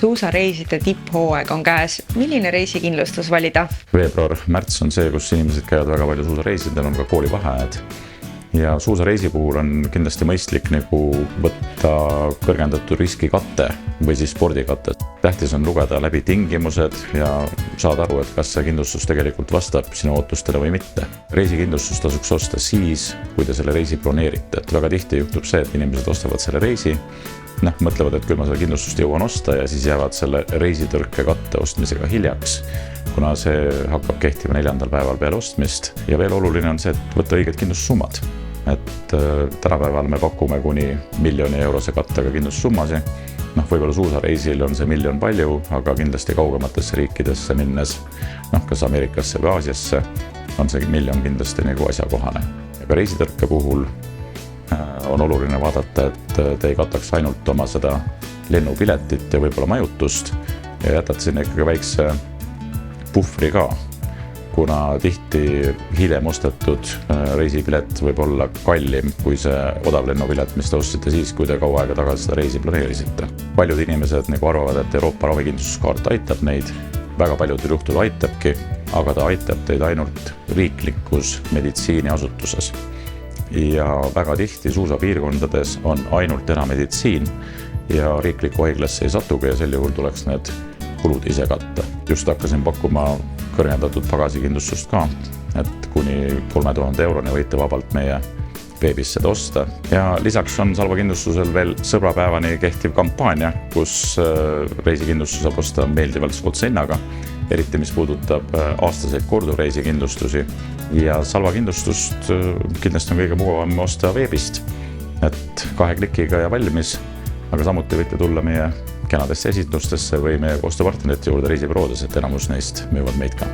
Suusareiside tipphooaeg on käes. Milline reisikindlustus valida? Veebruar-märts on see, kus inimesed käivad väga palju suusareisidel, on ka koolivaheajad. Ja suusareisi puhul on kindlasti mõistlik võtta kõrgendatud riskikatte või siis spordikatte. Tähtis on lugeda läbi tingimused ja saada aru, et kas see kindlustus tegelikult vastab sinu ootustele või mitte. Reisikindlustus tasuks osta siis, kui te selle reisi broneerite. Et väga tihti juhtub see, et inimesed ostavad selle reisi, mõtlevad, et küll ma selle kindlustust jõuan osta ja siis jäävad selle reisitõrke katte ostmisega hiljaks, kuna see hakkab kehtima 4. päeval peale ostmist. Ja veel oluline on see, et võtta õiged kindlustussummad. Et tänapäeval me pakume kuni 1 miljoni eurose kattega kindlustussummasid. Võib-olla suusareisil on see 1 miljon palju, aga kindlasti kaugematesse riikidesse minnes, kas Ameerikasse või Aasiasse, on see 1 miljon kindlasti asjakohane. Ja ka reisitõrke puhul on oluline vaadata, et te ei kataks ainult oma seda lennupiletit ja võib-olla majutust ja jätate sinna ikkagi väikse puhvri ka, kuna tihti hiljem ostetud reisipilet võib olla kallim kui see odav lennupilet, mis te ostsite siis, kui te kaua aega tagasi seda reisi planeerisite. Paljud inimesed arvavad, et Euroopa ravikindlustuskaart aitab neid. Väga paljudel juhtul aitabki, aga ta aitab teid ainult riiklikus meditsiiniasutuses. Ja väga tihti suusapiirkondades on ainult erameditsiin ja riiklikku haiglasse ei satugi ja sel juhul tuleks need kulud ise katta. Just hakkasin pakkuma kõrgendatud pagasikindlustust ka, et kuni 3000 euroni võite vabalt meie veebis seda osta. Ja lisaks on Salva kindlustusel veel sõbrapäevani kehtiv kampaania, kus reisikindlustus saab osta meeldivalt soodsa hinnaga, eriti mis puudutab aastaseid kordureisikindlustusi. Ja Salva kindlustust kindlasti on kõige mugavam osta veebist, et 2 klikiga ja valmis, aga samuti võite tulla meie kenadesse esindustesse või meie koostööpartnerite juurde reisibüroodes, et enamus neist müüvad meid ka.